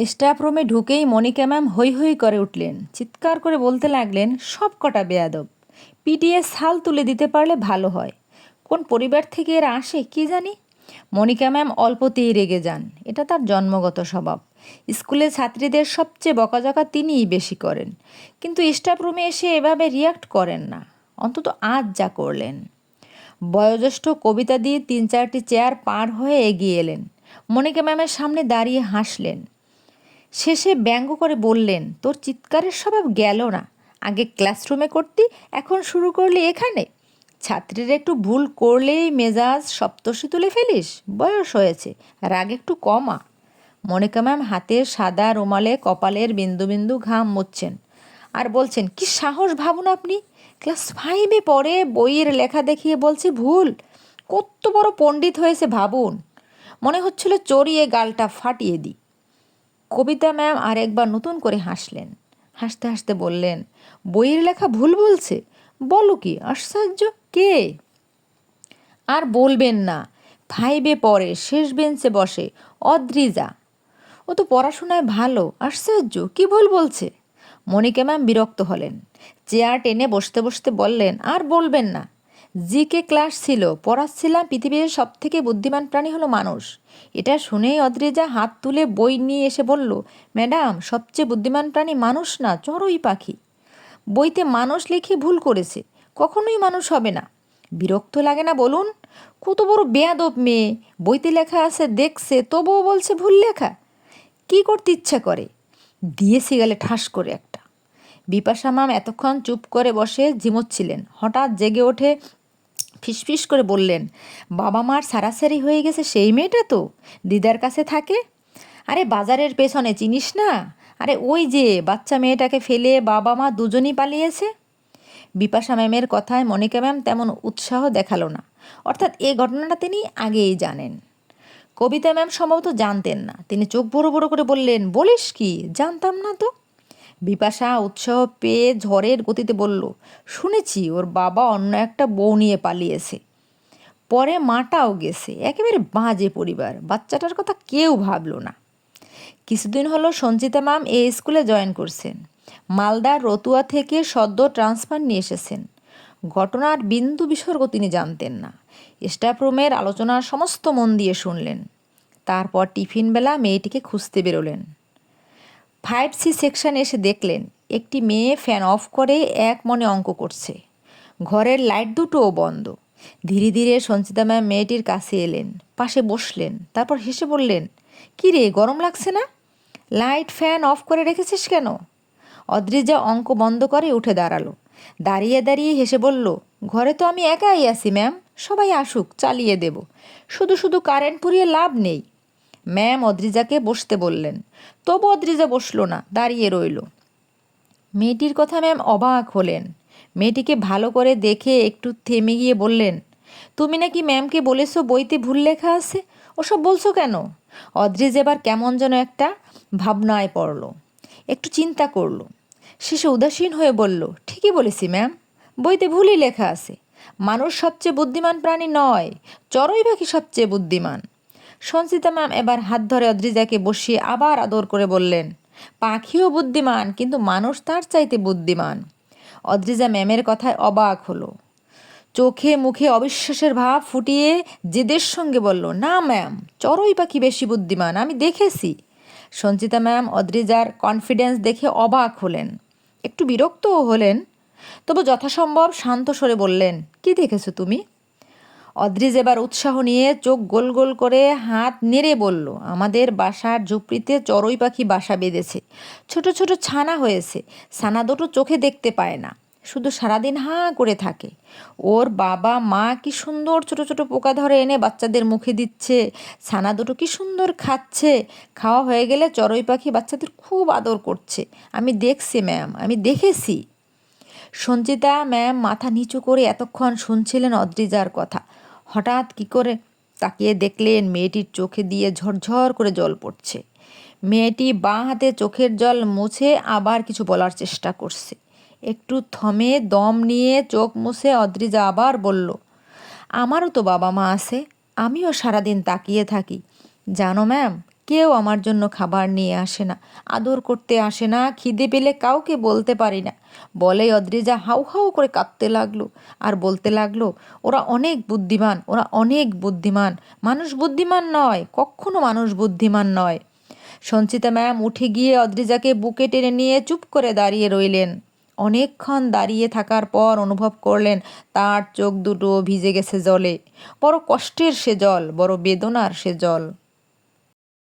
Staff রুমে ঢুকেই Monika ma'am হৈ হৈ করে উঠলেন, চিৎকার করে বলতে লাগলেন, সব কটা বেয়াদব, পিটিএ ছাল তুলে দিতে পারলে ভালো হয়। কোন পরিবার থেকে এরা আসে কি জানি। মনিকা ম্যাম অল্পতেই রেগে যান, এটা তার জন্মগত স্বভাব। স্কুলের ছাত্রীদের সবচেয়ে বকাঝকা তিনিই বেশি করেন, কিন্তু স্টাফ রুমে এসে এভাবে রিয়াক্ট করেন না, অন্তত আজ যা করলেন। বয়োজ্যেষ্ঠ কবিতা দিয়ে 3-4টি চেয়ার পার হয়ে এগিয়ে এলেন, মনিকা ম্যামের সামনে দাঁড়িয়ে হাসলেন। শেষে ব্যঙ্গ করে বললেন, তোর চিৎকারের স্বভাব গেল না, আগে ক্লাসরুমে করতি, এখন শুরু করলি এখানে। ছাত্রীরা একটু ভুল করলেই মেজাজ সপ্তর্ষি তুলে ফেলিস, বয়স হয়েছে, রাগ একটু কমা। মনিকা ম্যাম হাতের সাদা রুমালে কপালের বিন্দু বিন্দু ঘাম মুছছেন আর বলছেন, কি সাহস ভাবুন আপনি, ক্লাস 5-এ পড়ে বইয়ের লেখা দেখিয়ে বলছি ভুল, কত বড় পণ্ডিত হয়েছে ভাবুন। মনে হচ্ছিল চড়িয়ে গালটা ফাটিয়ে দিই। কবিতা ম্যাম আরেকবার নতুন করে হাসলেন, হাসতে হাসতে বললেন, বইয়ের লেখা ভুল বলছে, বলো কি আশ্চর্য, কে? আর বলবেন না, 5-এ পড়ে, শেষ বেঞ্চে বসে, অদ্রিজা। ও তো পড়াশোনায় ভালো, আশ্চর্য, কি ভুল বলছে? মনিকা ম্যাম বিরক্ত হলেন, চেয়ার টেনে বসতে বসতে বললেন, আর বলবেন না, জিকে ক্লাস ছিল, পড়াচ্ছিলাম পৃথিবীর সবথেকে বুদ্ধিমান প্রাণী হলো মানুষ। এটা শুনেই অদ্রিজা হাত তুলে বই নিয়ে এসে বলল, ম্যাডাম, সবচেয়ে বুদ্ধিমান প্রাণী মানুষ না, চড়ুই পাখি। বইতে মানুষ লিখে ভুল করেছে, কখনোই মানুষ হবে না। বিরক্ত লাগে না বলুন? কত বড় বেয়াদব মেয়ে, বইতে লেখা আছে দেখছে, তবুও বলছে ভুল লেখা। কি করতে ইচ্ছা করে? দিয়েছি গেলে ঠাস করে একটা। বিপাশা ম্যাম এতক্ষণ চুপ করে বসে ঝিমোচ্ছিলেন, হঠাৎ জেগে ওঠে ফিসফিস করে বললেন, বাবা মার সারাসারি হয়ে গেছে সেই মেয়েটা তো দিদার কাছে থাকে। আরে বাজারের পেছনে চিনিস না? আরে ওই যে বাচ্চা মেয়েটাকে ফেলে বাবা মা দুজনই পালিয়েছে। বিপাশা ম্যামের কথায় মনিকা ম্যাম তেমন উৎসাহ দেখালো না, অর্থাৎ এই ঘটনাটা তিনি আগেই জানেন। কবিতা ম্যাম সম্ভবত জানতেন না, তিনি চোখ বড় বড় করে বললেন, বলিস কি, জানতাম না তো। বিপাশা উৎসাহ পেয়ে ঝড়ের গতিতে বলল, শুনেছি ওর বাবা অন্য একটা বউ নিয়ে পালিয়েছে, পরে মাটাও গেছে, একেবারে বাজে পরিবার, বাচ্চাটার কথা কেউ ভাবলো না। কিছুদিন হলো সঞ্চিতা ম্যাম এই স্কুলে জয়েন করছেন, মালদার রতুয়া থেকে সদ্য ট্রান্সফার নিয়ে এসেছেন। ঘটনার বিন্দু বিসর্গ তিনি জানতেন না। স্টাফ রুমের আলোচনার সমস্ত মন দিয়ে শুনলেন। তারপর টিফিন বেলা মেয়েটিকে খুঁজতে বেরোলেন। 5C সেকশানে এসে দেখলেন একটি মেয়ে ফ্যান অফ করে এক মনে অঙ্ক করছে, ঘরের লাইট দুটোও বন্ধ। ধীরে ধীরে সঞ্চিতা ম্যাম মেয়েটির কাছে এলেন, পাশে বসলেন, তারপর হেসে বললেন, কী রে, গরম লাগছে না? লাইট ফ্যান অফ করে রেখেছিস কেন? অদ্রিজা অঙ্ক বন্ধ করে উঠে দাঁড়ালো, দাঁড়িয়ে দাঁড়িয়ে হেসে বলল, ঘরে তো আমি একাই আছি ম্যাম, সবাই আসুক, চালিয়ে দেব, শুধু শুধু কারেন্ট পুড়িয়ে লাভ নেই। ম্যাম অদ্রিজাকে বসতে বললেন, তবু অদ্রিজা বসলো না, দাঁড়িয়ে রইল। মেয়েটির কথা ম্যাম অবাক হলেন। মেয়েটিকে ভালো করে দেখে একটু থেমে গিয়ে বললেন, তুমি নাকি ম্যামকে বলেছো বইতে ভুল লেখা আছে, ওসব বলছো কেন? অদ্রিজ এবার কেমন যেন একটা ভাবনায় পড়ল, একটু চিন্তা করলো, শেষে উদাসীন হয়ে বলল, ঠিকই বলেছি ম্যাম, বইতে ভুলই লেখা আছে, মানুষ সবচেয়ে বুদ্ধিমান প্রাণী নয়, চড়ুই পাখি সবচেয়ে বুদ্ধিমান। সঞ্চিতা ম্যাম এবার হাত ধরে অদ্রিজাকে বসিয়ে আবার আদর করে বললেন, পাখিও বুদ্ধিমান, কিন্তু মানুষ তার চাইতে বুদ্ধিমান। অদ্রিজা ম্যামের কথায় অবাক হলো, চোখে মুখে অবিশ্বাসের ভাব ফুটিয়ে জেদের সঙ্গে বলল, না ম্যাম, চড়ুই পাখি বেশি বুদ্ধিমান, আমি দেখেছি। সঞ্চিতা ম্যাম অদ্রিজার কনফিডেন্স দেখে অবাক হলেন, একটু বিরক্তও হলেন, তবু যথাসম্ভব শান্ত স্বরে বললেন, কি দেখেছো তুমি? অদ্রিজ এবার উৎসাহ নিয়ে চোখ গোল গোল করে হাত নেড়ে বলল, আমাদের বাসার ঝুপড়িতে চড়ুই পাখি বাসা বেঁধেছে, ছোট ছোট ছানা হয়েছে, ছানা দুটো চোখে দেখতে পায় না, শুধু সারাদিন হাঁ করে থাকে। ওর বাবা মা কি সুন্দর ছোট ছোট পোকা ধরে এনে বাচ্চাদের মুখে দিচ্ছে, ছানা দুটো কি সুন্দর খাচ্ছে, খাওয়া হয়ে গেলে চড়ুই পাখি বাচ্চাদের খুব আদর করছে, আমি দেখছি ম্যাম, আমি দেখেছি। সঞ্চিতা ম্যাম মাথা নিচু করে এতক্ষণ শুনছিলেন অদ্রিজার কথা। হঠাৎ কী করে তাকিয়ে দেখলেন মেয়েটির চোখে দিয়ে ঝরঝর করে জল পড়ছে। মেয়েটি বাঁ হাতে চোখের জল মুছে আবার কিছু বলার চেষ্টা করছে। একটু থমে দম নিয়ে চোখ মুছে অদ্রিজা আবার বলল, আমারও তো বাবা মা আছে, আমিও সারাদিন তাকিয়ে থাকি, জানো ম্যাম, কেউ আমার জন্য খাবার নিয়ে আসে না, আদর করতে আসে না, খিদে পেলে কাউকে বলতে পারি না। বলেই অদ্রিজা হাউ হাউ করে কাঁদতে লাগলো আর বলতে লাগলো, ওরা অনেক বুদ্ধিমান, ওরা অনেক বুদ্ধিমান, মানুষ বুদ্ধিমান নয়, কখনো মানুষ বুদ্ধিমান নয়। সঞ্চিতা ম্যাম উঠে গিয়ে অদ্রিজাকে বুকে টেনে নিয়ে চুপ করে দাঁড়িয়ে রইলেন। অনেকক্ষণ দাঁড়িয়ে থাকার পর অনুভব করলেন তার চোখ দুটো ভিজে গেছে জলে। বড় কষ্টের সে জল, বড় বেদনার সে জল।